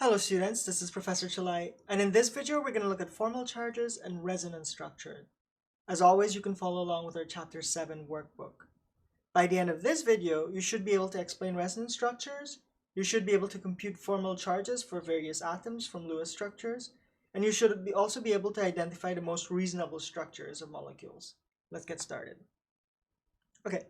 Hello students, this is Professor Chalai, and in this video we're going to look at formal charges and resonance structure. As always, you can follow along with our Chapter 7 workbook. By the end of this video, you should be able to explain resonance structures, you should be able to compute formal charges for various atoms from Lewis structures, and you should also be able to identify the most reasonable structures of molecules. Let's get started. Okay,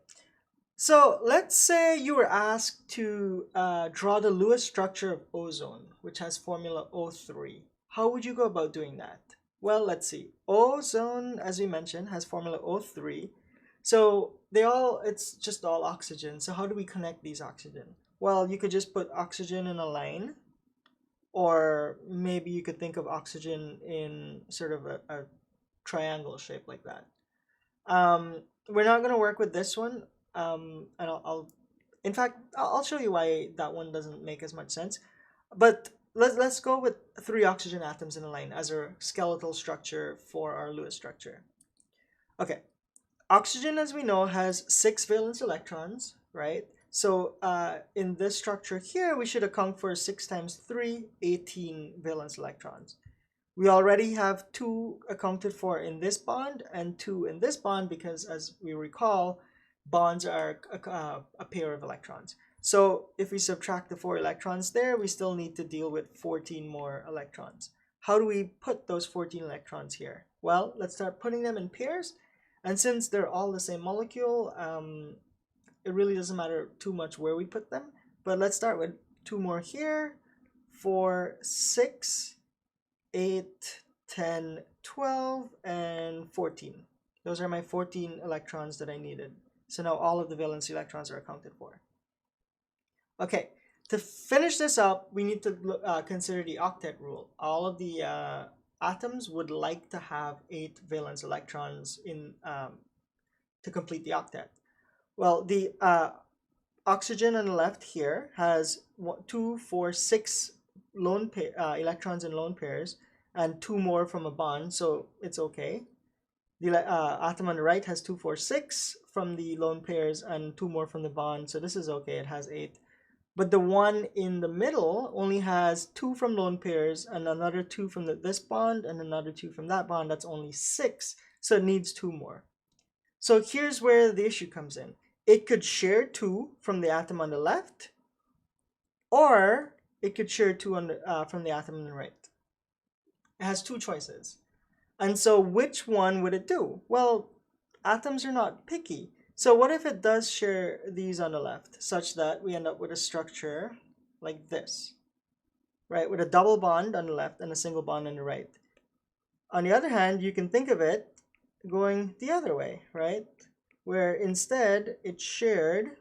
so let's say you were asked to draw the Lewis structure of ozone, which has formula O3. How would you go about doing that? Well, let's see. Ozone, as we mentioned, has formula O3. So it's just all oxygen. So how do we connect these oxygen? Well, you could just put oxygen in a line, or maybe you could think of oxygen in sort of a triangle shape like that. We're not going to work with this one. And in fact, I'll show you why that one doesn't make as much sense. But let's go with 3 oxygen atoms in a line as our skeletal structure for our Lewis structure. Okay, oxygen, as we know, has 6 valence electrons, right? So in this structure here, we should account for 6 times 3, 18 valence electrons. We already have 2 accounted for in this bond and 2 in this bond because, as we recall, bonds are a pair of electrons. So if we subtract the 4 electrons there, we still need to deal with 14 more electrons. How do we put those 14 electrons here? Well, let's start putting them in pairs. And since they're all the same molecule, it really doesn't matter too much where we put them. But let's start with 2 more here, 4, 6, 8, 10, 12, and 14. Those are my 14 electrons that I needed. So now all of the valence electrons are accounted for. Okay, to finish this up, we need to consider the octet rule. All of the atoms would like to have 8 valence electrons in to complete the octet. Well, the oxygen on the left here has 2, 4, 6 electrons in lone pairs, and 2 more from a bond, so it's okay. The atom on the right has 2, 4, 6 from the lone pairs and 2 more from the bond, so this is okay, it has 8. But the one in the middle only has 2 from lone pairs and another 2 from this bond and another 2 from that bond. That's only 6, so it needs 2 more. So here's where the issue comes in. It could share 2 from the atom on the left, or it could share 2 from the atom on the right. It has 2 choices. And so which one would it do? Well, atoms are not picky. So what if it does share these on the left, such that we end up with a structure like this, right? With a double bond on the left and a single bond on the right. On the other hand, you can think of it going the other way, right? Where instead it shared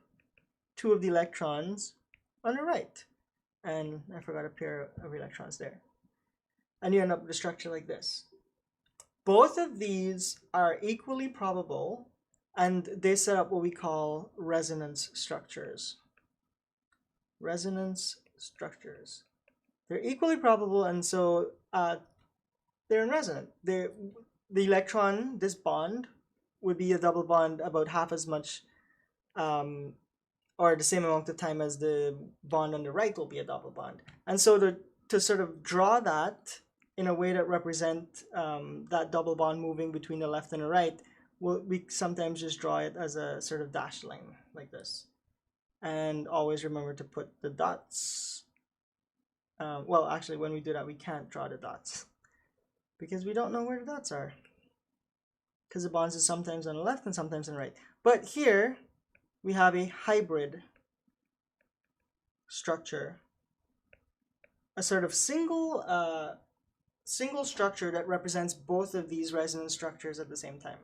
2 of the electrons on the right. And I forgot a pair of electrons there. And you end up with a structure like this. Both of these are equally probable, and they set up what we call resonance structures. Resonance structures. They're equally probable, and so they're in resonance. The electron, this bond, would be a double bond about half as much, or the same amount of time as the bond on the right will be a double bond. And so to sort of draw that in a way that represent that double bond moving between the left and the right, we sometimes just draw it as a sort of dashed line like this. And always remember to put the dots. Well, actually, when we do that, we can't draw the dots because we don't know where the dots are. Because the bonds is sometimes on the left and sometimes on the right. But here, we have a hybrid structure. A sort of single structure that represents both of these resonance structures at the same time.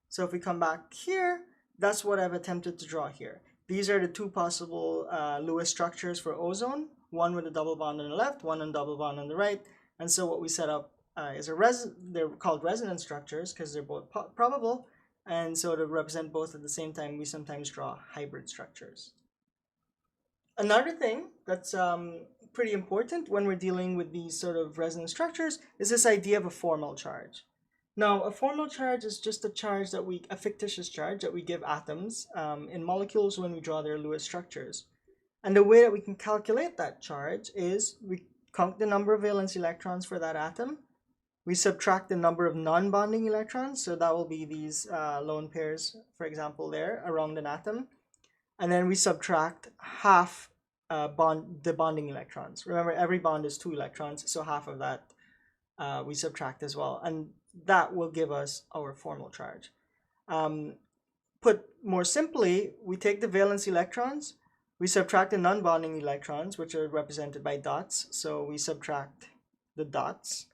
So if we come back here, that's what I've attempted to draw here. These are the 2 possible Lewis structures for ozone, one with a double bond on the left, one and double bond on the right. And so what we set up is they're called resonance structures because they're both probable. And so to represent both at the same time, we sometimes draw hybrid structures. Another thing that's pretty important when we're dealing with these sort of resonance structures is this idea of a formal charge. Now, a formal charge is just a fictitious charge that we give atoms in molecules when we draw their Lewis structures. And the way that we can calculate that charge is we count the number of valence electrons for that atom. We subtract the number of non-bonding electrons, so that will be these lone pairs, for example, there around an atom. And then we subtract half the bonding electrons. Remember, every bond is 2 electrons, so half of that we subtract as well. And that will give us our formal charge. Put more simply, we take the valence electrons, we subtract the non-bonding electrons, which are represented by dots. So we subtract the dots,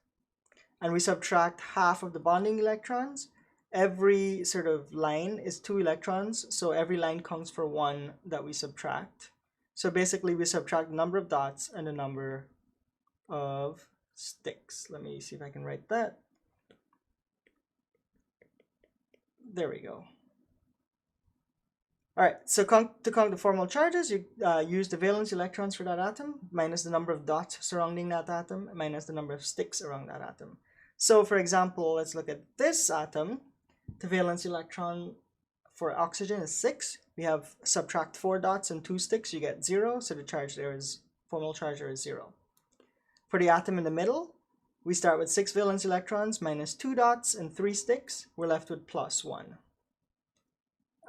and we subtract half of the bonding electrons. Every sort of line is 2 electrons, so every line counts for 1 that we subtract. So basically, we subtract the number of dots and the number of sticks. Let me see if I can write that. There we go. All right, so to count the formal charges, you use the valence electrons for that atom minus the number of dots surrounding that atom minus the number of sticks around that atom. So for example, let's look at this atom. The valence electron for oxygen is 6. We have subtract 4 dots and 2 sticks, you get 0. So the charge there is, formal charge there is 0. For the atom in the middle, we start with 6 valence electrons minus 2 dots and 3 sticks. We're left with plus 1.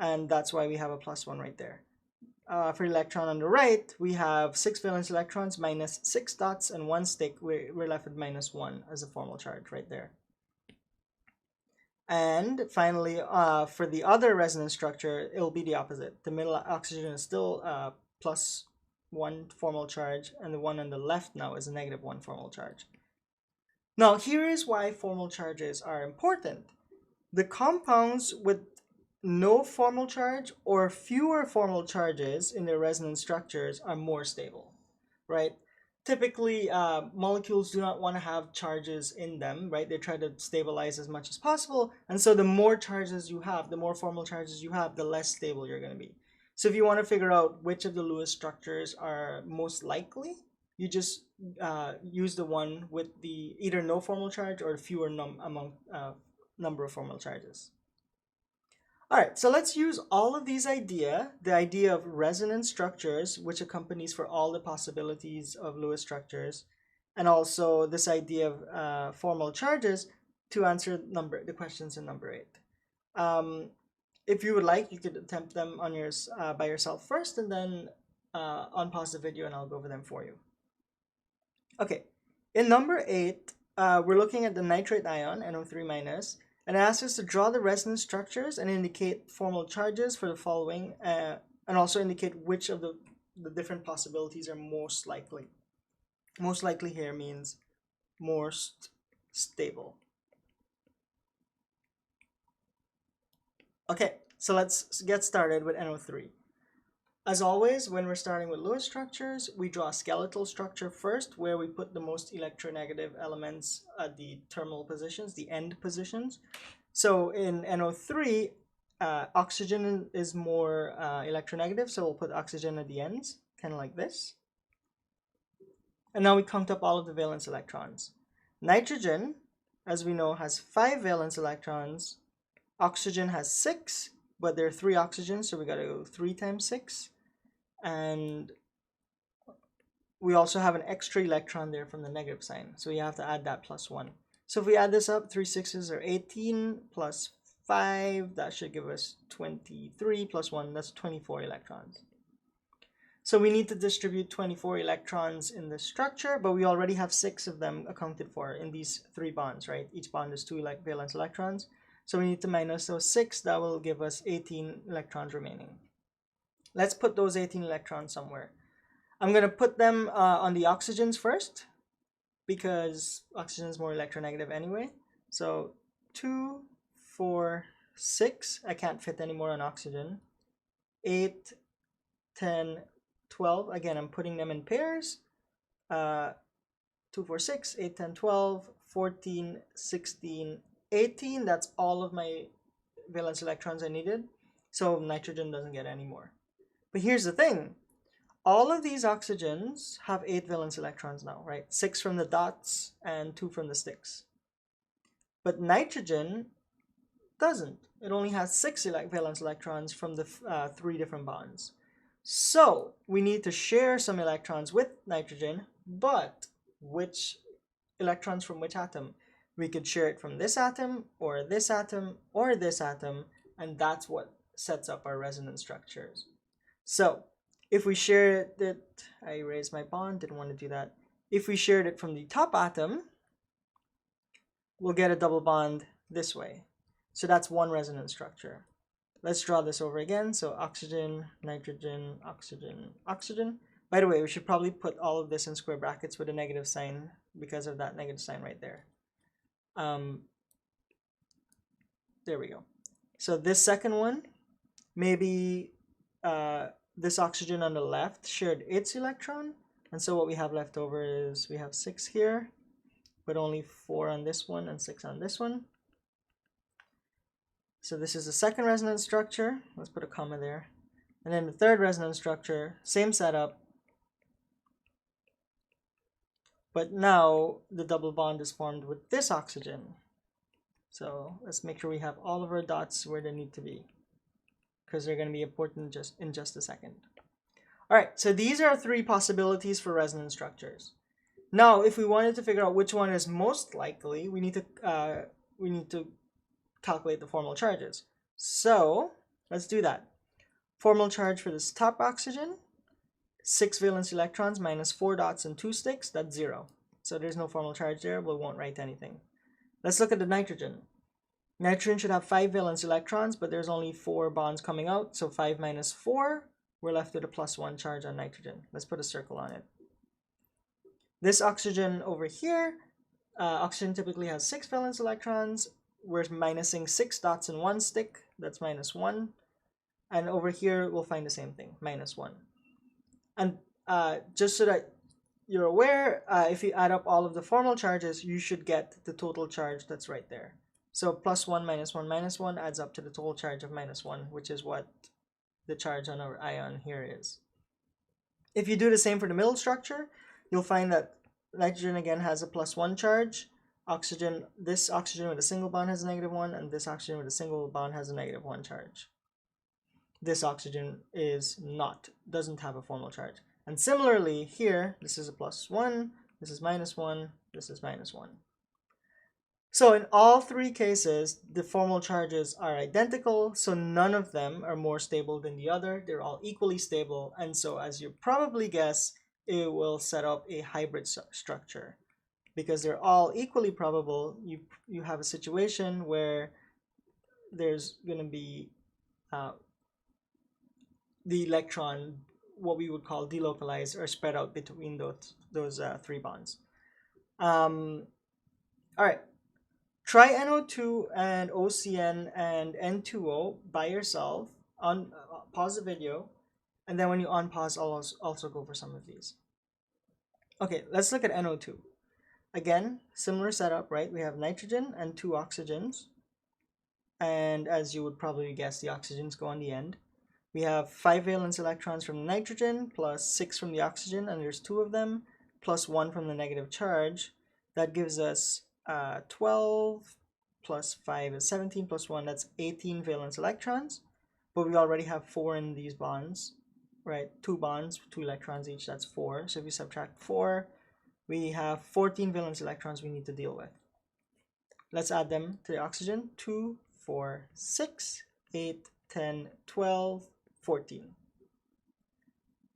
And that's why we have a plus 1 right there. For the electron on the right, we have 6 valence electrons minus 6 dots and 1 stick. We're left with minus 1 as a formal charge right there. And finally, for the other resonance structure, it'll be the opposite. The middle oxygen is still plus 1 formal charge, and the one on the left now is a negative 1 formal charge. Now, here is why formal charges are important. The compounds with no formal charge or fewer formal charges in their resonance structures are more stable, right? Typically, molecules do not want to have charges in them, right? They try to stabilize as much as possible. And so the more charges you have, the more formal charges you have, the less stable you're going to be. So if you want to figure out which of the Lewis structures are most likely, you just use the one with the either no formal charge or fewer number of formal charges. All right, so let's use all of these the idea of resonance structures, which accompanies for all the possibilities of Lewis structures, and also this idea of formal charges to answer the questions in number 8. If you would like, you could attempt them on by yourself first, and then unpause the video and I'll go over them for you. Okay, in number 8, we're looking at the nitrate ion, NO3 minus, and it asks us to draw the resonance structures and indicate formal charges for the following, and also indicate which of the different possibilities are most likely. Most likely here means most stable. Okay, so let's get started with NO3. As always, when we're starting with Lewis structures, we draw a skeletal structure first, where we put the most electronegative elements at the terminal positions, the end positions. So in NO3, oxygen is more electronegative, so we'll put oxygen at the ends, kind of like this. And now we count up all of the valence electrons. Nitrogen, as we know, has 5 valence electrons. Oxygen has 6, but there are 3 oxygens, so we got to go 3 times 6. And we also have an extra electron there from the negative sign, so you have to add that plus 1. So if we add this up, 3 6s are 18 plus 5, that should give us 23 plus 1, that's 24 electrons. So we need to distribute 24 electrons in the structure, but we already have 6 of them accounted for in these 3 bonds, right? Each bond is 2 valence electrons. So we need to minus those 6, that will give us 18 electrons remaining. Let's put those 18 electrons somewhere. I'm going to put them on the oxygens first, because oxygen is more electronegative anyway. So 2, 4, 6, I can't fit any more on oxygen. 8, 10, 12, again, I'm putting them in pairs. 2, 4, 6, 8, 10, 12, 14, 16, 18, that's all of my valence electrons I needed. So nitrogen doesn't get any more. But here's the thing. All of these oxygens have 8 valence electrons now, right? 6 from the dots and 2 from the sticks. But nitrogen doesn't. It only has 6 valence electrons from the 3 different bonds. So we need to share some electrons with nitrogen, but which electrons from which atom? We could share it from this atom, or this atom, or this atom, and that's what sets up our resonance structures. So if we shared it, I erased my bond, didn't want to do that. If we shared it from the top atom, we'll get a double bond this way. So that's one resonance structure. Let's draw this over again. So oxygen, nitrogen, oxygen, oxygen. By the way, we should probably put all of this in square brackets with a negative sign because of that negative sign right there. There we go. So this second one, maybe this oxygen on the left shared its electron. And so what we have left over is we have 6 here, but only 4 on this one and 6 on this one. So this is the second resonance structure. Let's put a comma there. And then the third resonance structure, same setup. But now the double bond is formed with this oxygen. So let's make sure we have all of our dots where they need to be, because they're going to be important in just a second. All right, so these are 3 possibilities for resonance structures. Now, if we wanted to figure out which one is most likely, we need to calculate the formal charges. So let's do that. Formal charge for this top oxygen, 6 valence electrons minus 4 dots and 2 sticks, that's 0. So there's no formal charge there, we won't write anything. Let's look at the nitrogen. Nitrogen should have 5 valence electrons, but there's only 4 bonds coming out, so 5 minus 4, we're left with a +1 charge on nitrogen. Let's put a circle on it. This oxygen over here, oxygen typically has 6 valence electrons. We're minusing 6 dots and 1 stick, that's -1. And over here, we'll find the same thing, -1. And just so that you're aware, if you add up all of the formal charges, you should get the total charge that's right there. So +1 minus 1 minus 1 adds up to the total charge of -1, which is what the charge on our ion here is. If you do the same for the middle structure, you'll find that nitrogen again has a +1 charge. Oxygen, this oxygen with a single bond has a -1, and this oxygen with a single bond has a -1 charge. This oxygen doesn't have a formal charge. And similarly here, this is a +1, this is -1, this is -1. So in all 3 cases, the formal charges are identical, so none of them are more stable than the other. They're all equally stable, and so as you probably guess, it will set up a hybrid structure. Because they're all equally probable, you have a situation where there's going to be the electron, what we would call delocalized or spread out between those 3 bonds. All right. Try NO2 and OCN and N2O by yourself. Pause the video, and then when you unpause, I'll also go for some of these. Okay, let's look at NO2. Again, similar setup, right? We have nitrogen and 2 oxygens. And as you would probably guess, the oxygens go on the end. We have 5 valence electrons from the nitrogen plus 6 from the oxygen, and there's 2 of them, plus 1 from the negative charge. That gives us 12 plus 5 is 17 plus 1, that's 18 valence electrons. But we already have 4 in these bonds, right? 2 bonds, 2 electrons each, that's 4. So if we subtract 4, we have 14 valence electrons we need to deal with. Let's add them to the oxygen. 2, 4, 6, 8, 10, 12, 14.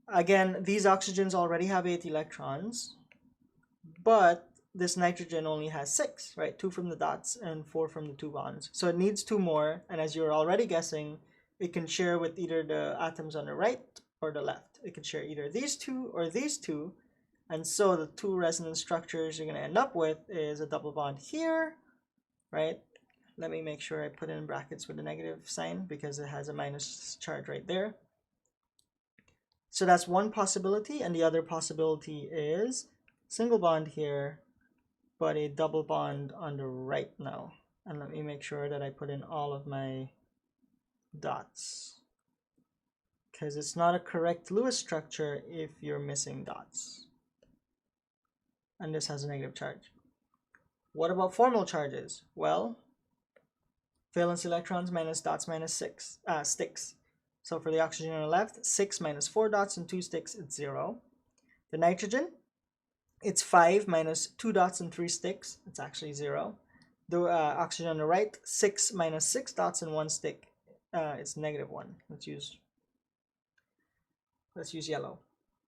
Again, these oxygens already have 8 electrons, but this nitrogen only has 6, right? 2 from the dots and 4 from the 2 bonds. So it needs 2 more, and as you're already guessing, it can share with either the atoms on the right or the left. It can share either these 2 or these 2, and so the 2 resonance structures you're going to end up with is a double bond here, right? Let me make sure I put in brackets with a negative sign because it has a minus charge right there. So that's one possibility, and the other possibility is single bond here, but a double bond on the right now. And let me make sure that I put in all of my dots, because it's not a correct Lewis structure if you're missing dots. And this has a negative charge. What about formal charges? Well, valence electrons minus dots minus sticks. So for the oxygen on the left, 6 minus 4 dots and 2 sticks, it's 0. The nitrogen, it's 5 minus 2 dots and 3 sticks, it's actually 0. The oxygen on the right, 6 minus 6 dots and 1 stick, it's -1. Let's use yellow.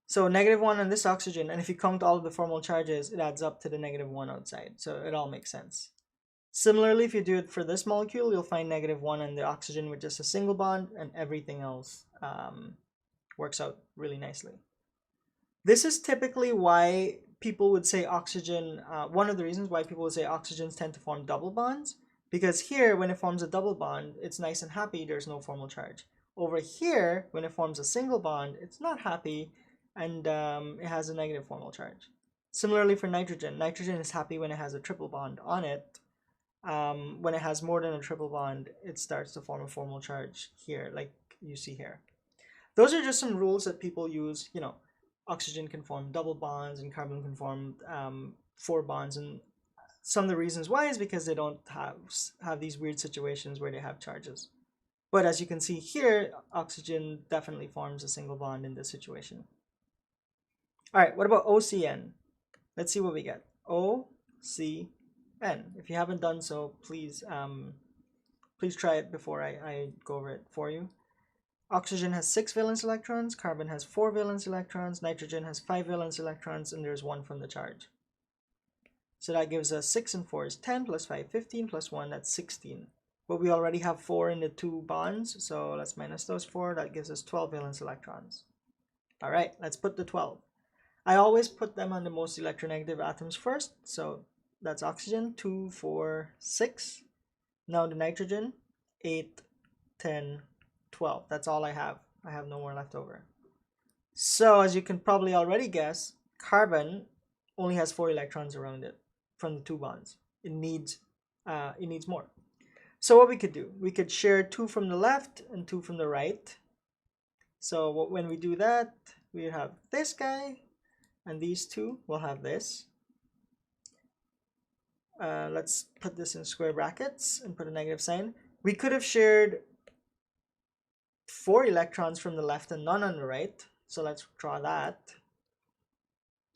So -1 on this oxygen, and if you count all of the formal charges, it adds up to the -1 outside. So it all makes sense. Similarly, if you do it for this molecule, you'll find -1 on the oxygen with just a single bond, and everything else works out really nicely. This is typically why people would say oxygen, one of the reasons why people would say oxygens tend to form double bonds, because here, when it forms a double bond, it's nice and happy, there's no formal charge. Over here, when it forms a single bond, it's not happy, and it has a negative formal charge. Similarly for nitrogen, nitrogen is happy when it has a triple bond on it. When it has more than a triple bond, it starts to form a formal charge here, like you see here. Those are just some rules that people use. You know, oxygen can form double bonds and carbon can form 4 bonds, and some of the reasons why is because they don't have these weird situations where they have charges. But as you can see here, oxygen definitely forms a single bond in this situation. All right, what about OCN? Let's see what we get. OCN. If you haven't done so, please try it before I go over it for you. Oxygen has 6 valence electrons, carbon has 4 valence electrons, nitrogen has 5 valence electrons, and there's 1 from the charge. So that gives us 6 and 4 is 10, plus 5, 15, plus 1, that's 16. But we already have 4 in the 2 bonds, so let's minus those 4, that gives us 12 valence electrons. All right, let's put the 12. I always put them on the most electronegative atoms first, so that's oxygen, 2, 4, 6. Now the nitrogen, 8, 10, 12. That's all I have. I have no more left over. So as you can probably already guess, carbon only has 4 electrons around it from the 2 bonds. It needs more. So what we could do, we could share 2 from the left and 2 from the right. So when we do that, we have this guy, and these 2 will have this. Let's put this in square brackets and put a negative sign. We could have shared 4 electrons from the left and none on the right. So let's draw that,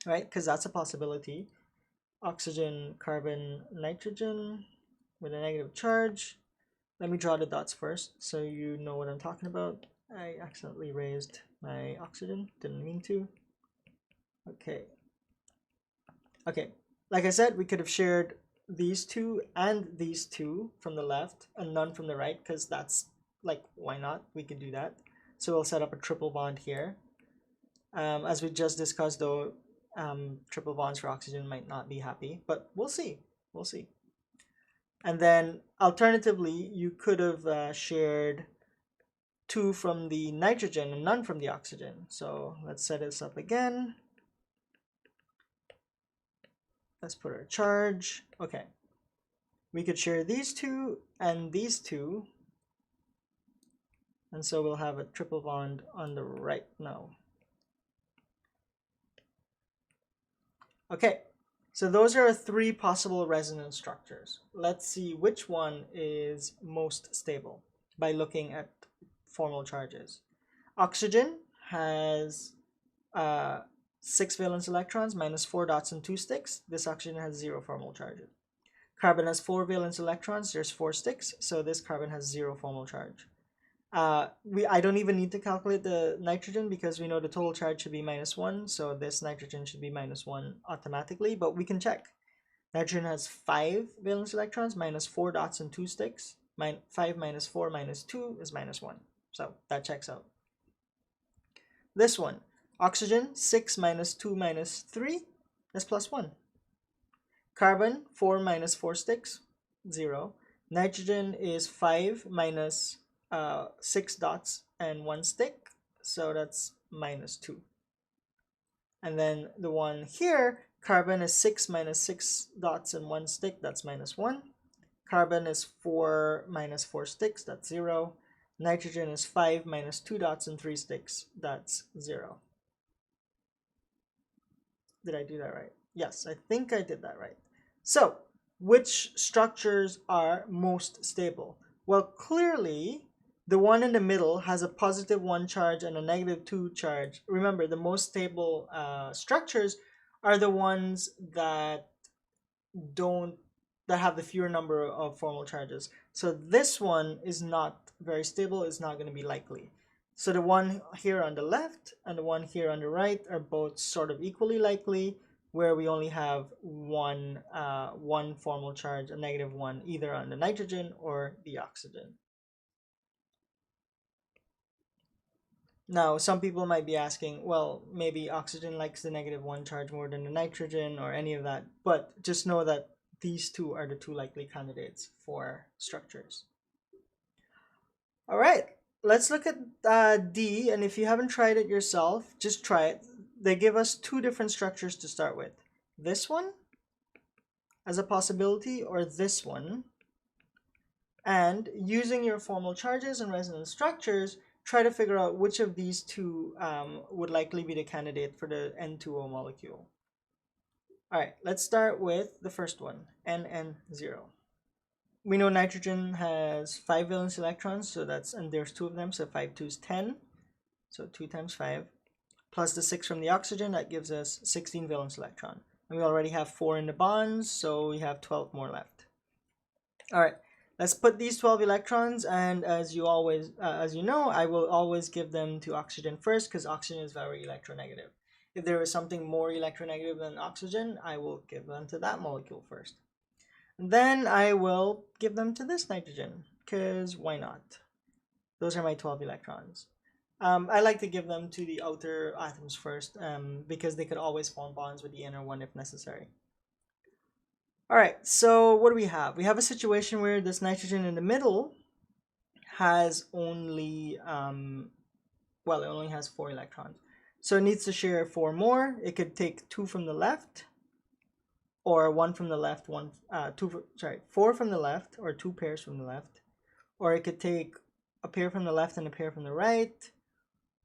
right? Because that's a possibility. Oxygen, carbon, nitrogen with a negative charge. Let me draw the dots first so you know what I'm talking about. I accidentally raised my oxygen, didn't mean to. Okay. Like I said, we could have shared these 2 and these 2 from the left and none from the right, because that's like, why not? We could do that. So we'll set up a triple bond here. As we just discussed though, triple bonds for oxygen might not be happy, but we'll see. And then alternatively, you could have shared 2 from the nitrogen and none from the oxygen. So let's set this up again. Let's put our charge. Okay. We could share these 2 and these 2. And so we'll have a triple bond on the right now. Okay, so those are 3 possible resonance structures. Let's see which one is most stable by looking at formal charges. Oxygen has 6 valence electrons, minus 4 dots and 2 sticks. This oxygen has 0 formal charges. Carbon has 4 valence electrons, there's 4 sticks, so this carbon has 0 formal charge. I don't even need to calculate the nitrogen because we know the total charge should be -1, so this nitrogen should be -1 automatically, but we can check. Nitrogen has 5 valence electrons, minus 4 dots and 2 sticks. 5 minus 4 minus 2 is -1, so that checks out. This one, oxygen, 6 minus 2 minus 3 is +1. Carbon, 4 minus 4 sticks, 0. Nitrogen is 5 minus 6 dots and 1 stick, so that's -2. And then the one here, carbon is 6 minus 6 dots and 1 stick, that's -1. Carbon is 4 minus 4 sticks, that's 0. Nitrogen is 5 minus 2 dots and 3 sticks, that's 0. Did I do that right? Yes, I think I did that right. So, which structures are most stable? Well, clearly, the one in the middle has a positive 1 charge and a negative 2 charge. Remember, the most stable structures are the ones that don't that have the fewer number of formal charges. So this one is not very stable, it's not going to be likely. So the one here on the left and the one here on the right are both sort of equally likely, where we only have one formal charge, a negative one, either on the nitrogen or the oxygen. Now, some people might be asking, well, maybe oxygen likes the negative 1 charge more than the nitrogen or any of that, but just know that these two are the two likely candidates for structures. All right, let's look at D, and if you haven't tried it yourself, just try it. They give us two different structures to start with. This one as a possibility, or this one. And using your formal charges and resonance structures, try to figure out which of these two would likely be the candidate for the N2O molecule. All right, let's start with the first one, NN0. We know nitrogen has 5 valence electrons, so and there's 2 of them, so 5 2 is 10. So 2 times 5, plus the 6 from the oxygen, that gives us 16 valence electron. And we already have 4 in the bonds, so we have 12 more left. All right, let's put these 12 electrons, and as you know, I will always give them to oxygen first, because oxygen is very electronegative. If there is something more electronegative than oxygen, I will give them to that molecule first. Then I will give them to this nitrogen, because why not? Those are my 12 electrons. I like to give them to the outer atoms first, because they could always form bonds with the inner one if necessary. All right, so what do we have? We have a situation where this nitrogen in the middle has only, well, it only has 4 electrons. So it needs to share 4 more. It could take 2 from the left, or 1 from the left, 4 from the left, or 2 pairs from the left. Or it could take a pair from the left and a pair from the right,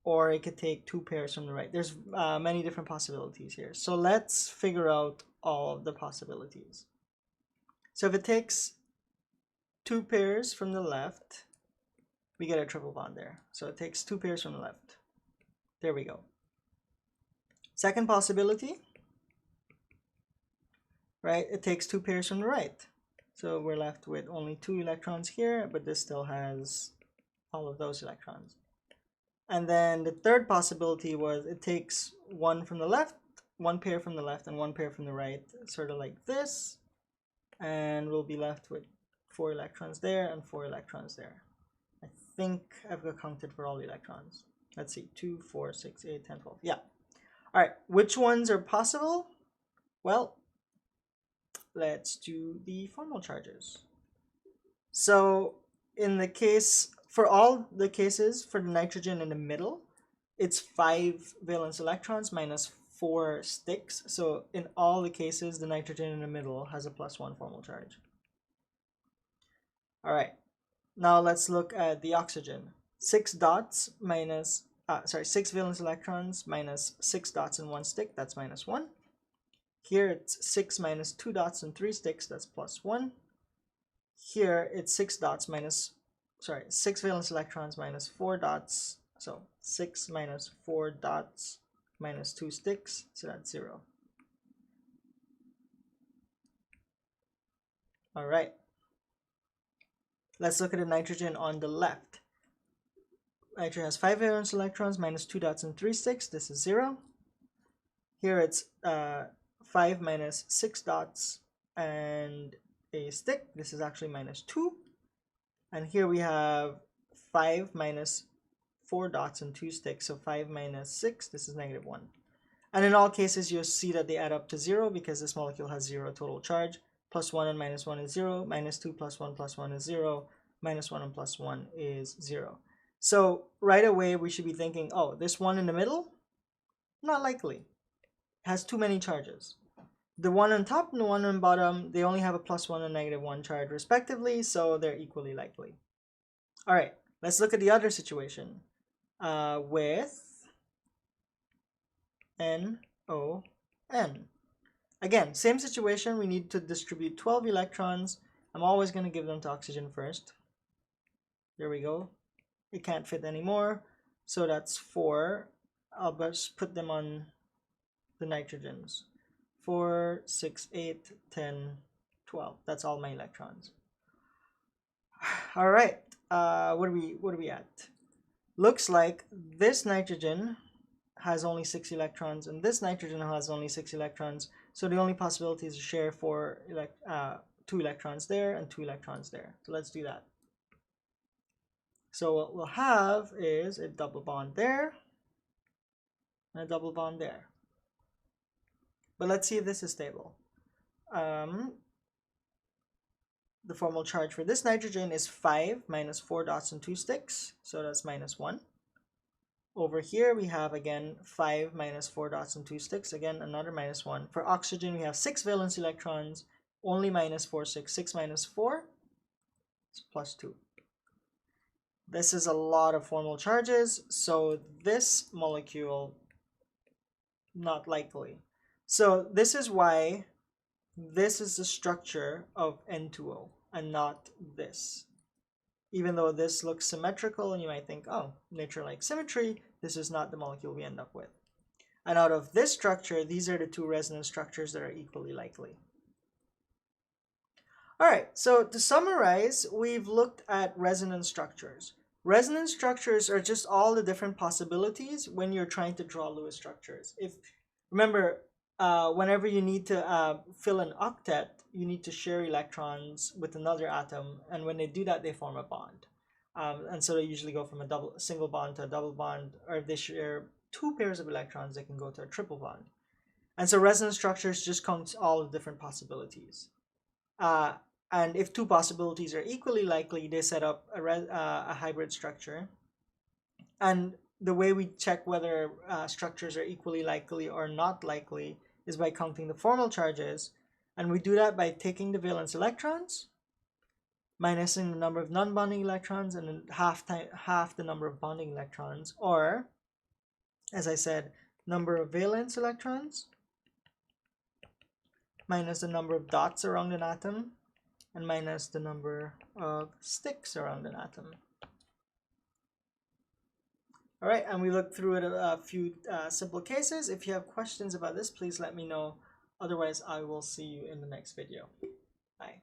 or it could take 2 pairs from the right. There's many different possibilities here. So let's figure out all of the possibilities. So if it takes 2 pairs from the left, we get a triple bond there. So it takes 2 pairs from the left. There we go. Second possibility, right? It takes 2 pairs from the right. So we're left with only 2 electrons here, but this still has all of those electrons. And then the third possibility was it takes 1 from the left, 1 pair from the left, and 1 pair from the right, sort of like this. And we'll be left with 4 electrons there and 4 electrons there. I think I've accounted for all the electrons. Let's see, 2, 4, 6, 8, 10, 12. Yeah. All right, which ones are possible? Well, let's do the formal charges. So in the case, for all the cases for the nitrogen in the middle, it's 5 valence electrons minus 4 sticks. So in all the cases, the nitrogen in the middle has a +1 formal charge. All right, now let's look at the oxygen. 6 dots minus, 6 valence electrons minus 6 dots and 1 stick, that's -1. Here it's 6 minus 2 dots and 3 sticks, that's +1. Here it's 6 valence electrons minus 4 dots, so 6 minus 4 dots minus 2 sticks, so that's 0. All right, let's look at the nitrogen on the left. Nitrogen has 5 valence electrons minus 2 dots and 3 sticks, this is 0. Here it's 5 minus 6 dots and a stick, this is actually -2. And here we have 5 minus 4 dots and 2 sticks, so 5 minus 6, this is -1. And in all cases, you'll see that they add up to 0 because this molecule has 0 total charge. +1 and -1 is 0, -2 plus 1 plus 1 is 0, -1 and +1 is 0. So right away, we should be thinking, oh, this one in the middle? Not likely. It has too many charges. The one on top and the one on bottom, they only have a +1 and -1 charge respectively, so they're equally likely. All right, let's look at the other situation with NON. Again, same situation, we need to distribute 12 electrons. I'm always going to give them to oxygen first. There we go. it can't fit anymore. So that's 4. I'll just put them on the nitrogens. 4, 6, 8, 10, 12. That's all my electrons. All right. What are we at? Looks like this nitrogen has only 6 electrons, and this nitrogen has only 6 electrons. So the only possibility is to share 2 electrons there and 2 electrons there. So let's do that. So what we'll have is a double bond there and a double bond there. But let's see if this is stable. The formal charge for this nitrogen is 5 minus 4 dots and 2 sticks. So that's minus 1. Over here we have again 5 minus 4 dots and 2 sticks. Again, another minus 1. For oxygen, we have 6 valence electrons, only minus 4, 6. 6 minus 4 is plus 2. This is a lot of formal charges, so this molecule, not likely. So this is why this is the structure of N2O and not this. Even though this looks symmetrical and you might think, oh, nature likes symmetry, this is not the molecule we end up with. And out of this structure, these are the 2 resonance structures that are equally likely. All right, so to summarize, we've looked at resonance structures. Resonance structures are just all the different possibilities when you're trying to draw Lewis structures. Remember, whenever you need to fill an octet, you need to share electrons with another atom, and when they do that, they form a bond. And so they usually go from a single bond to a double bond, or if they share 2 pairs of electrons, they can go to a triple bond. And so resonance structures just count all the different possibilities. And if 2 possibilities are equally likely, they set up a hybrid structure. And the way we check whether structures are equally likely or not likely is by counting the formal charges. And we do that by taking the valence electrons, minusing the number of non-bonding electrons, and then half the number of bonding electrons, or, as I said, number of valence electrons minus the number of dots around an atom, and minus the number of sticks around an atom. All right, and we looked through it a few simple cases. If you have questions about this, please let me know. Otherwise, I will see you in the next video. Bye.